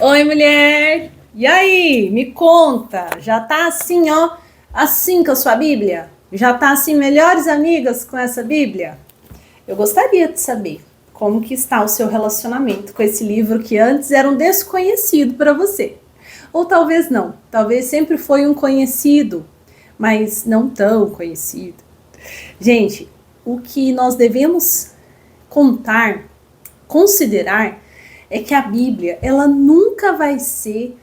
Oi, mulher! E aí, me conta, já tá assim, ó, assim com a sua Bíblia? Já tá assim, melhores amigas com essa Bíblia? Eu gostaria de saber como que está o seu relacionamento com esse livro que antes era um desconhecido para você. Ou talvez não, talvez sempre foi um conhecido, mas não tão conhecido. Gente, o que nós devemos contar, considerar, é que a Bíblia, ela nunca vai ser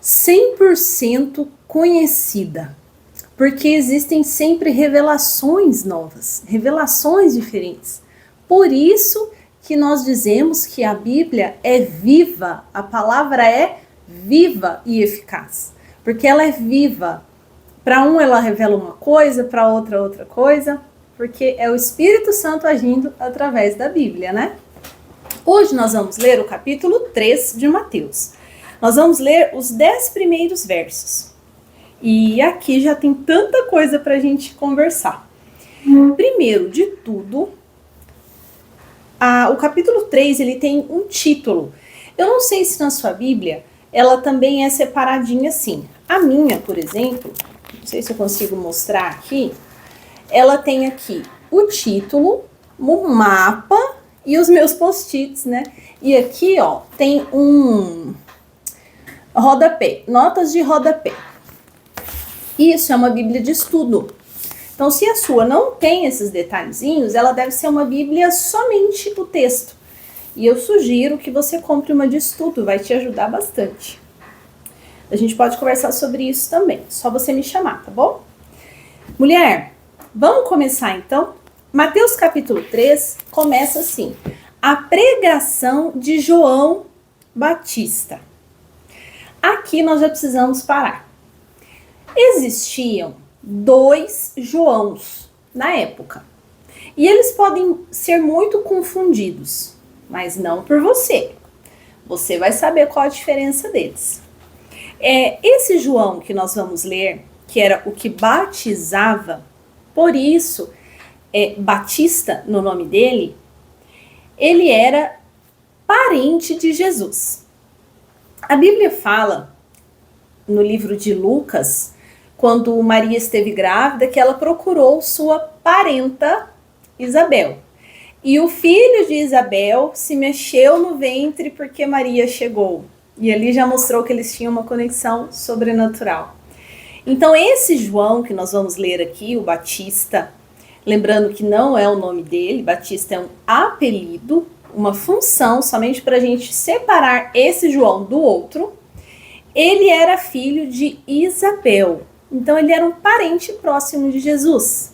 100% conhecida, porque existem sempre revelações novas, revelações diferentes. Por isso que nós dizemos que a Bíblia é viva, a palavra é viva e eficaz, porque ela é viva. Para um ela revela uma coisa, para outra coisa, porque é o Espírito Santo agindo através da Bíblia, né? Hoje nós vamos ler o capítulo 3 de Mateus. Nós vamos ler os 10 primeiros versos. E aqui já tem tanta coisa para a gente conversar. Primeiro de tudo, o capítulo 3 ele tem um título. Eu não sei se na sua Bíblia ela também é separadinha assim. A minha, por exemplo, não sei se eu consigo mostrar aqui, ela tem aqui o título, o mapa e os meus post-its, né? E aqui, ó, tem um rodapé, notas de rodapé. Isso é uma Bíblia de estudo. Então, se a sua não tem esses detalhezinhos, ela deve ser uma Bíblia somente o texto. E eu sugiro que você compre uma de estudo, vai te ajudar bastante. A gente pode conversar sobre isso também, só você me chamar, tá bom? Mulher, vamos começar então? Mateus capítulo 3 começa assim: a pregação de João Batista. Aqui nós já precisamos parar. Existiam 2 Joãos na época. E eles podem ser muito confundidos, mas não por você. Você vai saber qual a diferença deles. Esse João que nós vamos ler, que era o que batizava, por isso Batista no nome dele, ele era parente de Jesus. A Bíblia fala no livro de Lucas, quando Maria esteve grávida, que ela procurou sua parenta Isabel. E o filho de Isabel se mexeu no ventre porque Maria chegou. E ali já mostrou que eles tinham uma conexão sobrenatural. Então esse João que nós vamos ler aqui, o Batista, lembrando que não é o nome dele, Batista é um apelido, uma função somente para a gente separar esse João do outro. Ele era filho de Isabel, então ele era um parente próximo de Jesus.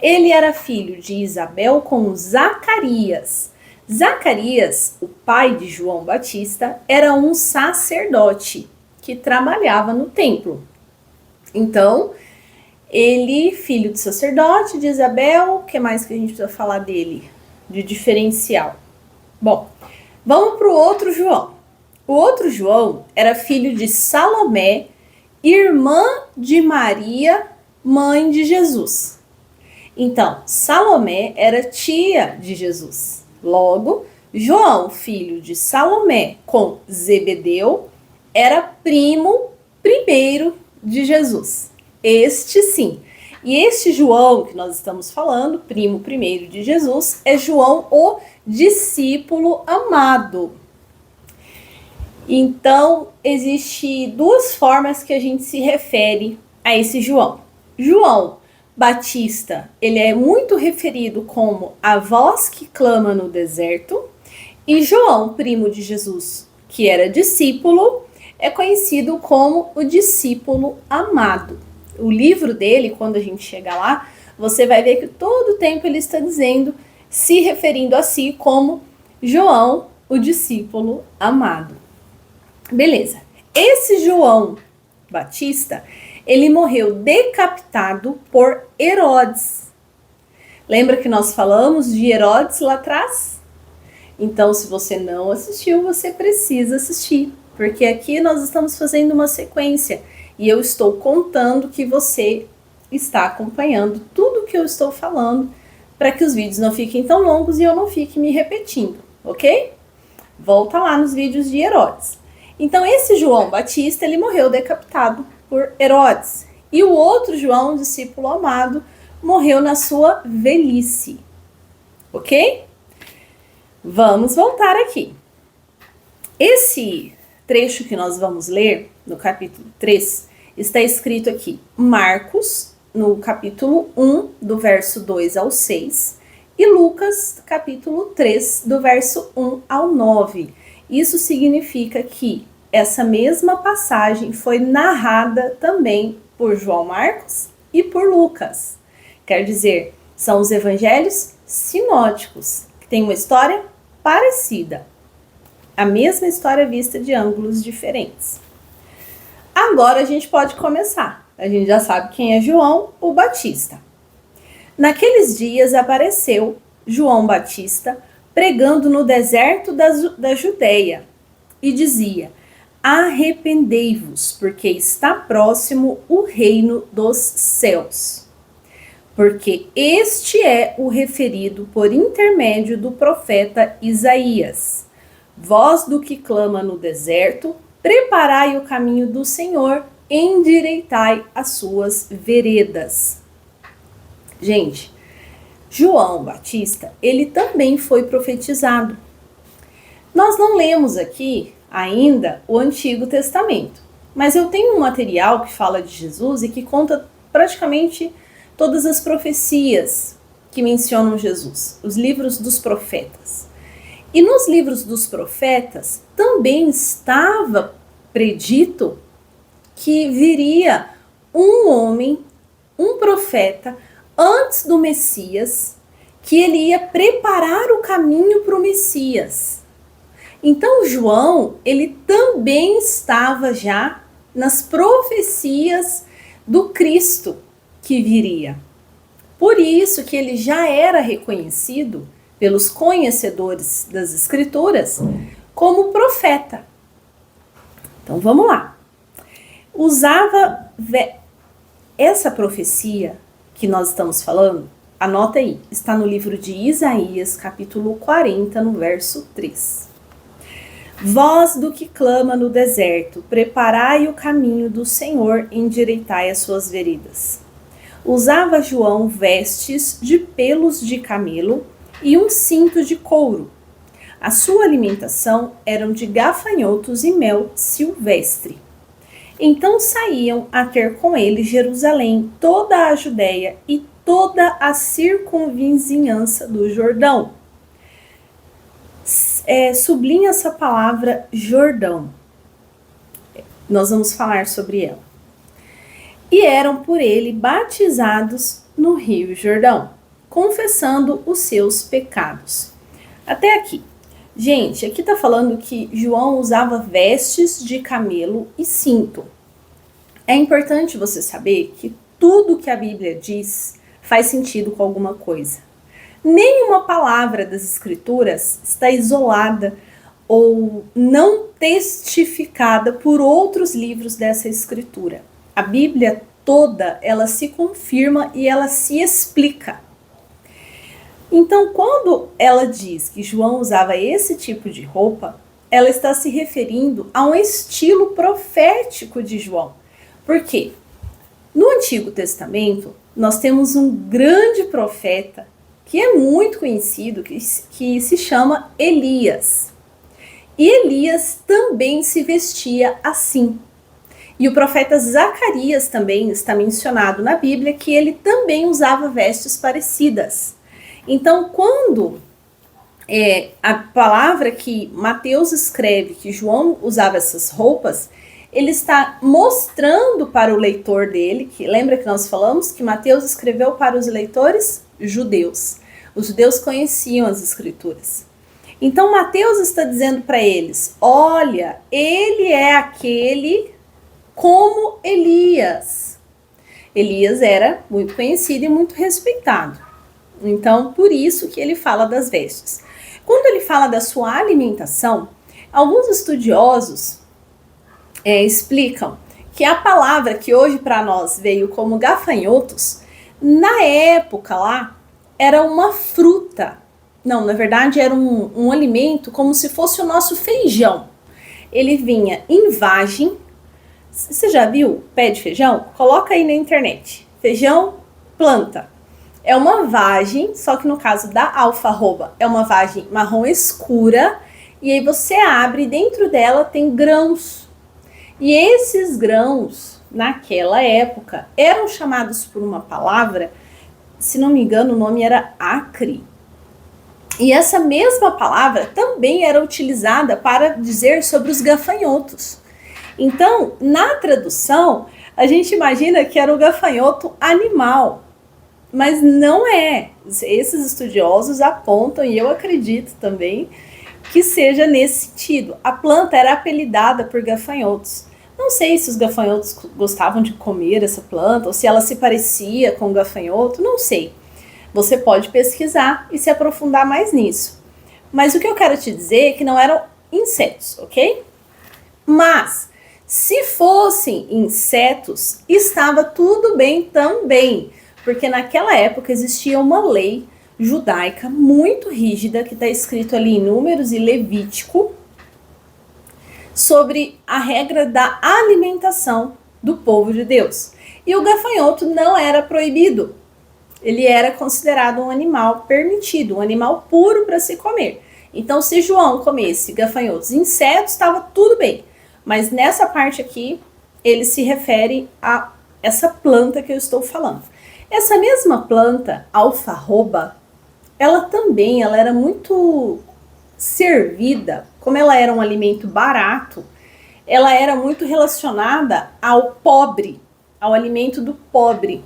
Ele era filho de Isabel com Zacarias. Zacarias, o pai de João Batista, era um sacerdote que trabalhava no templo. Então, ele, filho de sacerdote, de Isabel, o que mais que a gente precisa falar dele? De diferencial. Bom, vamos para o outro João. O outro João era filho de Salomé, irmã de Maria, mãe de Jesus. Então, Salomé era tia de Jesus. Logo, João, filho de Salomé com Zebedeu, era primo primeiro de Jesus. Este sim. E este João que nós estamos falando, primo primeiro de Jesus, é João, o discípulo amado. Então, existem 2 formas que a gente se refere a esse João. João Batista, ele é muito referido como a voz que clama no deserto. E João, primo de Jesus, que era discípulo, é conhecido como o discípulo amado. O livro dele, quando a gente chega lá, você vai ver que todo o tempo ele está dizendo, se referindo a si como João, o discípulo amado. Beleza. Esse João Batista, ele morreu decapitado por Herodes. Lembra que nós falamos de Herodes lá atrás? Então, se você não assistiu, você precisa assistir, porque aqui nós estamos fazendo uma sequência e eu estou contando que você está acompanhando tudo que eu estou falando para que os vídeos não fiquem tão longos e eu não fique me repetindo, ok? Volta lá nos vídeos de Herodes. Então esse João Batista, ele morreu decapitado por Herodes. E o outro João, discípulo amado, morreu na sua velhice. Ok? Vamos voltar aqui. Esse trecho que nós vamos ler, no capítulo 3, está escrito aqui, Marcos, no capítulo 1, do verso 2 ao 6, e Lucas, capítulo 3, do verso 1 ao 9. Isso significa que essa mesma passagem foi narrada também por João Marcos e por Lucas. Quer dizer, são os evangelhos sinóticos, que têm uma história parecida. A mesma história vista de ângulos diferentes. Agora a gente pode começar. A gente já sabe quem é João o Batista. Naqueles dias apareceu João Batista pregando no deserto da Judeia e dizia: arrependei-vos, porque está próximo o reino dos céus. Porque este é o referido por intermédio do profeta Isaías. Voz do que clama no deserto, preparai o caminho do Senhor, endireitai as suas veredas. Gente, João Batista, ele também foi profetizado. Nós não lemos aqui ainda o Antigo Testamento, mas eu tenho um material que fala de Jesus e que conta praticamente todas as profecias que mencionam Jesus, os livros dos profetas. E nos livros dos profetas também estava predito que viria um homem, um profeta, antes do Messias, que ele ia preparar o caminho para o Messias. Então João, ele também estava já nas profecias do Cristo que viria. Por isso que ele já era reconhecido pelos conhecedores das Escrituras como profeta. Então vamos lá. Essa profecia que nós estamos falando, anota aí, está no livro de Isaías, capítulo 40, no verso 3. Voz do que clama no deserto, preparai o caminho do Senhor, endireitai as suas veredas. Usava João vestes de pelos de camelo e um cinto de couro. A sua alimentação eram de gafanhotos e mel silvestre. Então saíam a ter com ele Jerusalém, toda a Judéia e toda a circunvizinhança do Jordão. Sublinha essa palavra Jordão. Nós vamos falar sobre ela. E eram por ele batizados no Rio Jordão, confessando os seus pecados. Até aqui. Gente, aqui está falando que João usava vestes de camelo e cinto. É importante você saber que tudo que a Bíblia diz faz sentido com alguma coisa. Nenhuma palavra das Escrituras está isolada ou não testificada por outros livros dessa Escritura. A Bíblia toda, ela se confirma e ela se explica. Então, quando ela diz que João usava esse tipo de roupa, ela está se referindo a um estilo profético de João. Por quê? No Antigo Testamento, nós temos um grande profeta que é muito conhecido, que se chama Elias. E Elias também se vestia assim. E o profeta Zacarias também está mencionado na Bíblia que ele também usava vestes parecidas. Então, quando a palavra que Mateus escreve que João usava essas roupas, ele está mostrando para o leitor dele, que lembra que nós falamos que Mateus escreveu para os leitores judeus. Os judeus conheciam as Escrituras. Então, Mateus está dizendo para eles, olha, ele é aquele como Elias. Elias era muito conhecido e muito respeitado. Então, por isso que ele fala das vestes. Quando ele fala da sua alimentação, alguns estudiosos explicam que a palavra que hoje para nós veio como gafanhotos, na época lá, era uma fruta. Não, na verdade era um alimento como se fosse o nosso feijão. ele vinha em vagem. Você já viu pé de feijão? Coloca aí na internet. Feijão, planta. É uma vagem, só que no caso da alfarroba é uma vagem marrom escura, e aí você abre e dentro dela tem grãos. E esses grãos, naquela época, eram chamados por uma palavra, se não me engano o nome era acre. E essa mesma palavra também era utilizada para dizer sobre os gafanhotos. Então, na tradução, a gente imagina que era o gafanhoto animal, mas não é. Esses estudiosos apontam, e eu acredito também, que seja nesse sentido. A planta era apelidada por gafanhotos. Não sei se os gafanhotos gostavam de comer essa planta, ou se ela se parecia com o gafanhoto, não sei. Você pode pesquisar e se aprofundar mais nisso. Mas o que eu quero te dizer é que não eram insetos, ok? Mas, se fossem insetos, estava tudo bem também, porque naquela época existia uma lei judaica muito rígida, que está escrito ali em Números e Levítico, sobre a regra da alimentação do povo de Deus. E o gafanhoto não era proibido. Ele era considerado um animal permitido, um animal puro para se comer. Então, se João comesse gafanhotos, insetos, estava tudo bem. Mas nessa parte aqui, ele se refere a essa planta que eu estou falando. Essa mesma planta, alfarroba, ela era muito servida, como ela era um alimento barato, ela era muito relacionada ao pobre, ao alimento do pobre.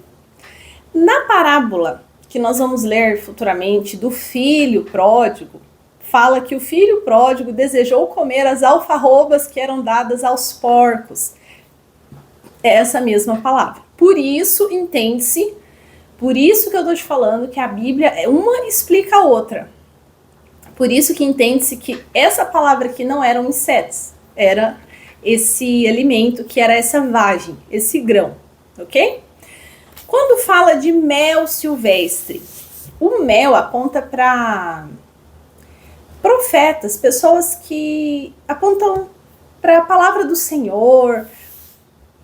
Na parábola que nós vamos ler futuramente do filho pródigo, fala que o filho pródigo desejou comer as alfarrobas que eram dadas aos porcos. É essa mesma palavra. Por isso, entende-se, por isso que eu estou te falando que a Bíblia, uma explica a outra. Por isso que entende-se que essa palavra aqui não eram insetos, era esse alimento que era essa vagem, esse grão, ok? Quando fala de mel silvestre, o mel aponta para profetas, pessoas que apontam para a palavra do Senhor,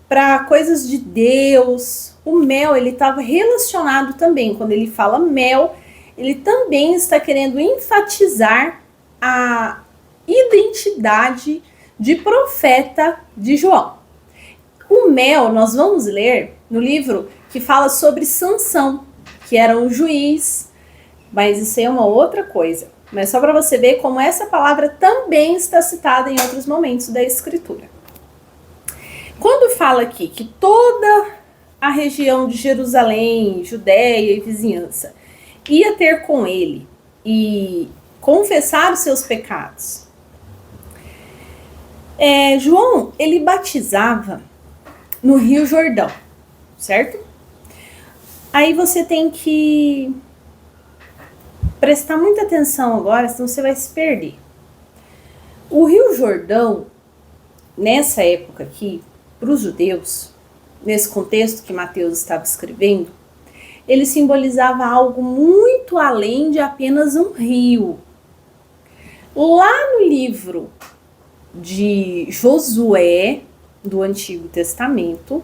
para coisas de Deus. O mel, ele estava relacionado também, quando ele fala mel, ele também está querendo enfatizar a identidade de profeta de João. O mel, nós vamos ler no livro que fala sobre Sansão, que era um juiz, mas isso é uma outra coisa. Mas só para você ver como essa palavra também está citada em outros momentos da Escritura. Quando fala aqui que toda a região de Jerusalém, Judéia e vizinhança ia ter com ele e confessar os seus pecados. João, ele batizava no Rio Jordão, certo? Aí você tem que prestar muita atenção agora, senão você vai se perder. O Rio Jordão, nessa época aqui, para os judeus, nesse contexto que Mateus estava escrevendo, ele simbolizava algo muito além de apenas um rio. Lá no livro de Josué, do Antigo Testamento,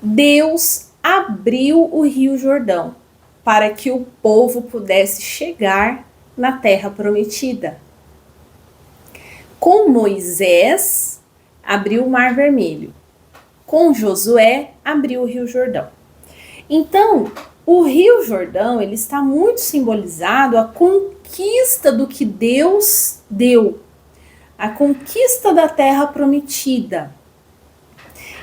Deus abriu o Rio Jordão para que o povo pudesse chegar na Terra Prometida. Com Moisés, abriu o Mar Vermelho. Com Josué, abriu o Rio Jordão. Então, o Rio Jordão, ele está muito simbolizado a conquista do que Deus deu, a conquista da Terra Prometida.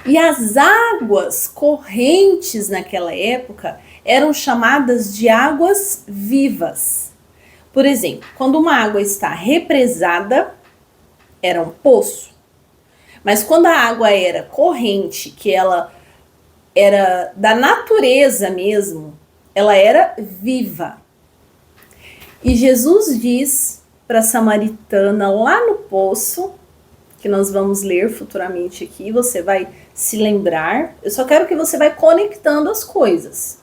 E as águas correntes naquela época eram chamadas de águas vivas. Por exemplo, quando uma água está represada, era um poço. Mas quando a água era corrente, que ela era da natureza mesmo, ela era viva. E Jesus diz para a samaritana lá no poço, que nós vamos ler futuramente aqui, você vai se lembrar, eu só quero que você vai conectando as coisas.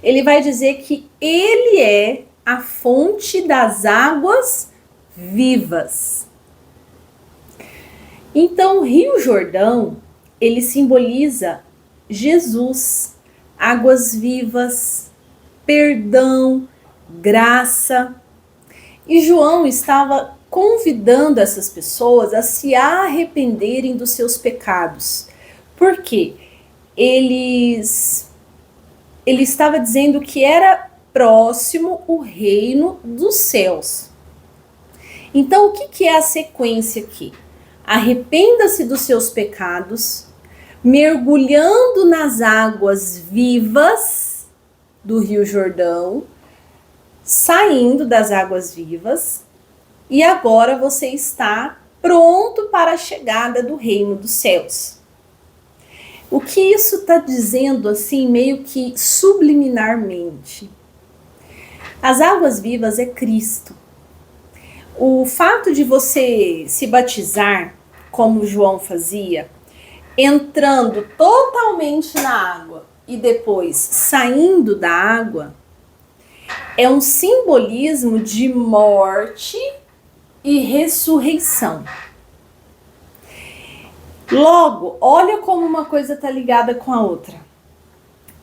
Ele vai dizer que ele é a fonte das águas vivas. Então, o Rio Jordão, ele simboliza Jesus, águas vivas, perdão, graça. E João estava convidando essas pessoas a se arrependerem dos seus pecados. Por quê? Ele estava dizendo que era próximo o reino dos céus. Então, o que é a sequência aqui? Arrependa-se dos seus pecados, mergulhando nas águas vivas do Rio Jordão, saindo das águas vivas, e agora você está pronto para a chegada do reino dos céus. O que isso está dizendo assim, meio que subliminarmente? As águas vivas é Cristo. O fato de você se batizar, como João fazia, entrando totalmente na água e depois saindo da água, é um simbolismo de morte e ressurreição. Logo, olha como uma coisa está ligada com a outra.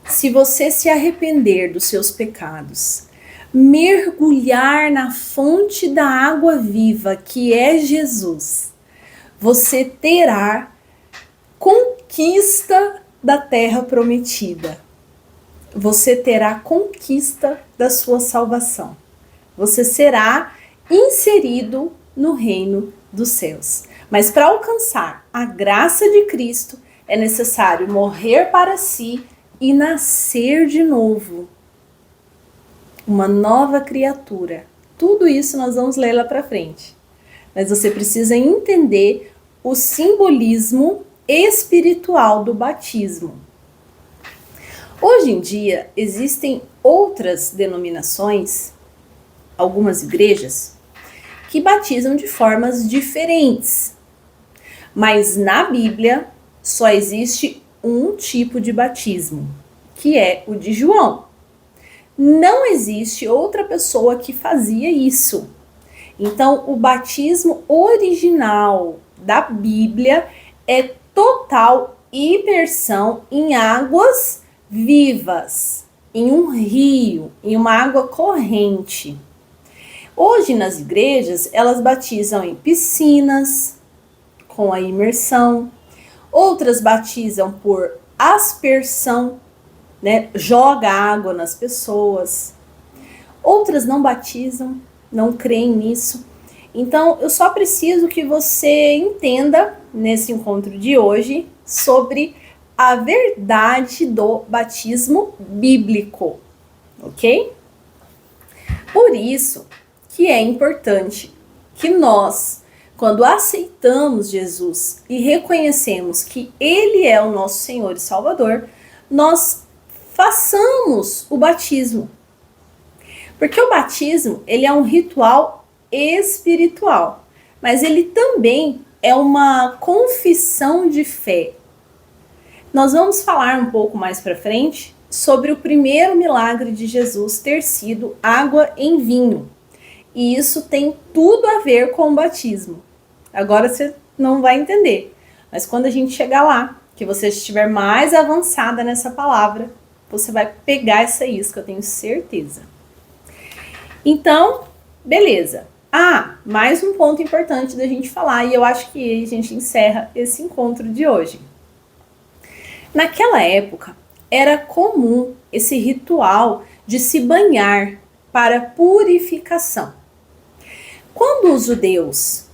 Se você se arrepender dos seus pecados, mergulhar na fonte da água viva, que é Jesus, você terá conquista da terra prometida. Você terá conquista da sua salvação. Você será inserido no reino dos céus. Mas para alcançar a graça de Cristo, é necessário morrer para si e nascer de novo. Uma nova criatura. Tudo isso nós vamos ler lá para frente. Mas você precisa entender o simbolismo espiritual do batismo. Hoje em dia existem outras denominações, algumas igrejas, que batizam de formas diferentes. Mas na Bíblia só existe um tipo de batismo, que é o de João. Não existe outra pessoa que fazia isso. Então, o batismo original da Bíblia é total imersão em águas vivas, em um rio, em uma água corrente. Hoje, nas igrejas, elas batizam em piscinas, com a imersão. Outras batizam por aspersão, né? Joga água nas pessoas. Outras não batizam, não creem nisso. Então, eu só preciso que você entenda, nesse encontro de hoje, sobre a verdade do batismo bíblico, ok? Por isso que é importante que nós, quando aceitamos Jesus e reconhecemos que Ele é o nosso Senhor e Salvador, nós façamos o batismo. Porque o batismo, ele é um ritual espiritual, mas ele também é uma confissão de fé. Nós vamos falar um pouco mais para frente sobre o primeiro milagre de Jesus ter sido água em vinho. E isso tem tudo a ver com o batismo. Agora você não vai entender, mas quando a gente chegar lá, que você estiver mais avançada nessa palavra, você vai pegar essa isca, eu tenho certeza. Então, beleza. Mais um ponto importante da gente falar, e eu acho que a gente encerra esse encontro de hoje. Naquela época, era comum esse ritual de se banhar para purificação. Quando os judeus,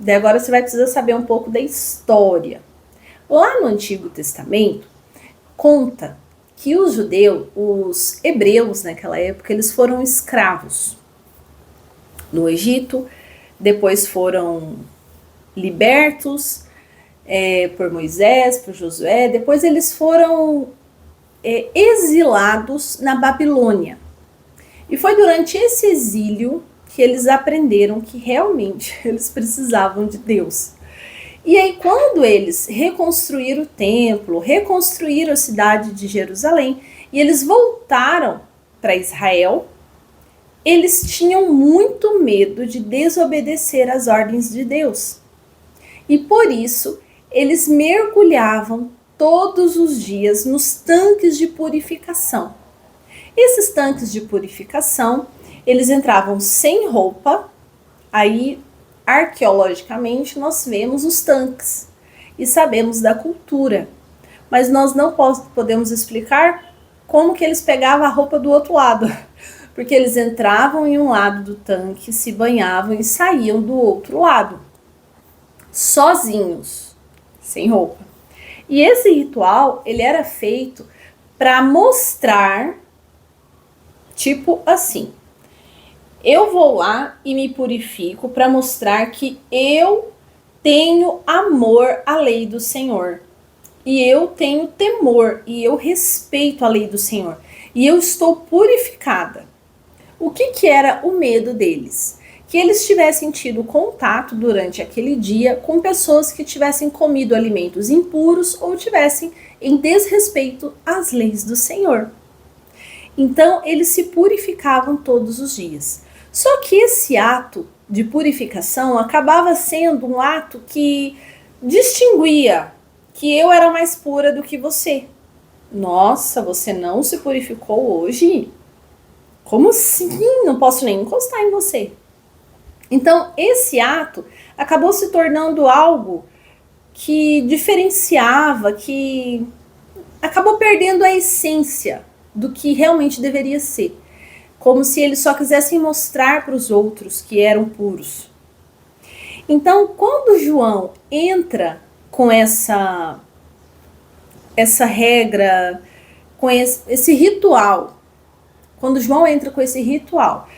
agora você vai precisar saber um pouco da história. Lá no Antigo Testamento, conta que os judeus, os hebreus naquela época, eles foram escravos no Egito, depois foram libertos por Moisés, por Josué, depois eles foram exilados na Babilônia. E foi durante esse exílio que eles aprenderam que realmente eles precisavam de Deus. E aí, quando eles reconstruíram o templo, reconstruíram a cidade de Jerusalém, e eles voltaram para Israel, eles tinham muito medo de desobedecer às ordens de Deus. E por isso, eles mergulhavam todos os dias nos tanques de purificação. Esses tanques de purificação, eles entravam sem roupa, aí arqueologicamente nós vemos os tanques e sabemos da cultura, mas nós não podemos explicar como que eles pegavam a roupa do outro lado, porque eles entravam em um lado do tanque, se banhavam e saíam do outro lado, sozinhos, sem roupa. E esse ritual, ele era feito para mostrar, tipo assim, eu vou lá e me purifico para mostrar que eu tenho amor à lei do Senhor. E eu tenho temor e eu respeito a lei do Senhor. E eu estou purificada. O que era o medo deles? Que eles tivessem tido contato durante aquele dia com pessoas que tivessem comido alimentos impuros ou tivessem em desrespeito às leis do Senhor. Então, eles se purificavam todos os dias. Só que esse ato de purificação acabava sendo um ato que distinguia que eu era mais pura do que você. Nossa, você não se purificou hoje? Como assim? Não posso nem encostar em você. Então, esse ato acabou se tornando algo que diferenciava, que acabou perdendo a essência do que realmente deveria ser. Como se eles só quisessem mostrar para os outros que eram puros. Então, quando João entra com essa regra, com esse ritual, quando João entra com esse ritual,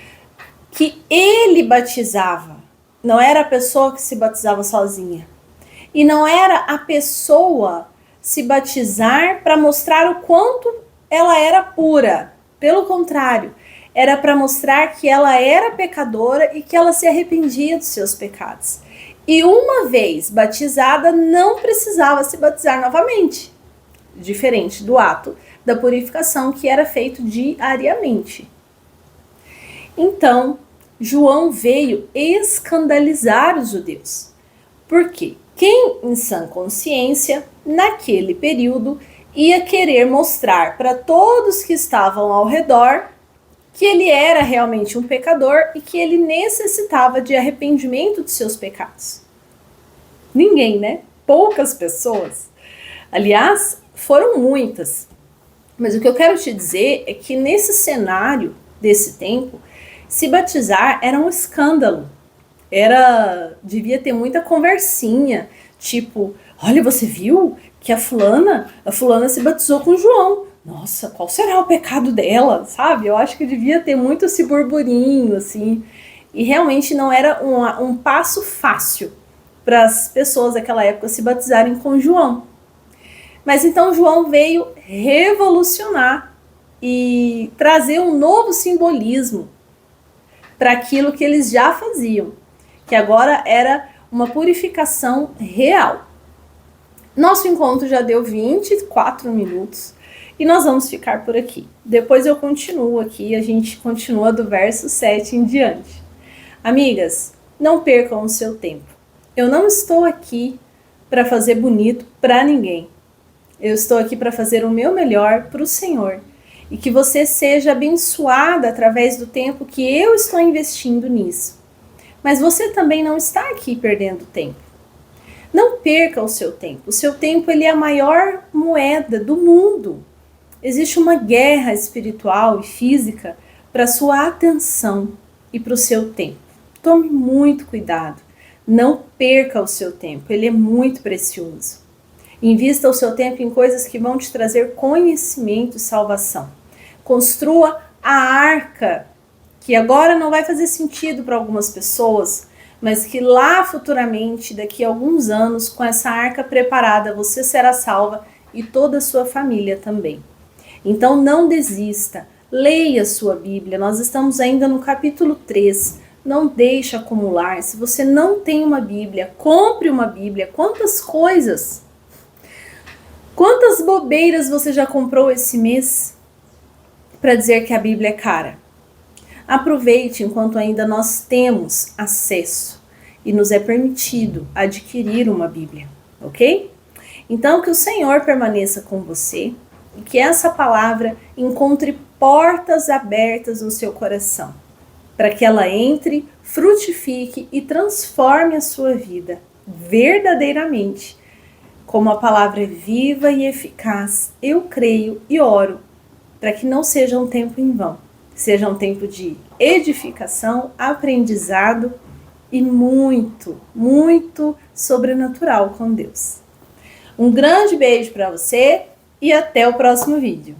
que ele batizava, não era a pessoa que se batizava sozinha, e não era a pessoa se batizar para mostrar o quanto ela era pura, pelo contrário, era para mostrar que ela era pecadora e que ela se arrependia dos seus pecados. E uma vez batizada, não precisava se batizar novamente, diferente do ato da purificação que era feito diariamente. Então, João veio escandalizar os judeus. Por quê? Quem em sã consciência, naquele período, ia querer mostrar para todos que estavam ao redor que ele era realmente um pecador e que ele necessitava de arrependimento de seus pecados. Ninguém, né? Poucas pessoas. Aliás, foram muitas. Mas o que eu quero te dizer é que nesse cenário desse tempo, se batizar era um escândalo. Devia ter muita conversinha, tipo, olha, você viu que a fulana se batizou com João. Nossa, qual será o pecado dela, sabe? Eu acho que devia ter muito esse burburinho, assim. E realmente não era um passo fácil para as pessoas daquela época se batizarem com João. Mas então João veio revolucionar e trazer um novo simbolismo para aquilo que eles já faziam, que agora era uma purificação real. Nosso encontro já deu 24 minutos. E nós vamos ficar por aqui. Depois eu continuo aqui, a gente continua do verso 7 em diante. Amigas, não percam o seu tempo. Eu não estou aqui para fazer bonito para ninguém. Eu estou aqui para fazer o meu melhor para o Senhor. E que você seja abençoada através do tempo que eu estou investindo nisso. Mas você também não está aqui perdendo tempo. Não perca o seu tempo. O seu tempo ele é a maior moeda do mundo. Existe uma guerra espiritual e física para a sua atenção e para o seu tempo. Tome muito cuidado. Não perca o seu tempo. Ele é muito precioso. Invista o seu tempo em coisas que vão te trazer conhecimento e salvação. Construa a arca, que agora não vai fazer sentido para algumas pessoas, mas que lá futuramente, daqui a alguns anos, com essa arca preparada, você será salva e toda a sua família também. Então não desista, leia a sua Bíblia, nós estamos ainda no capítulo 3, não deixe acumular. Se você não tem uma Bíblia, compre uma Bíblia. Quantas bobeiras você já comprou esse mês para dizer que a Bíblia é cara? Aproveite enquanto ainda nós temos acesso e nos é permitido adquirir uma Bíblia, ok? Então, que o Senhor permaneça com você e que essa palavra encontre portas abertas no seu coração, para que ela entre, frutifique e transforme a sua vida verdadeiramente. Como a palavra é viva e eficaz, eu creio e oro para que não seja um tempo em vão, seja um tempo de edificação, aprendizado e muito, muito sobrenatural com Deus. Um grande beijo para você e até o próximo vídeo.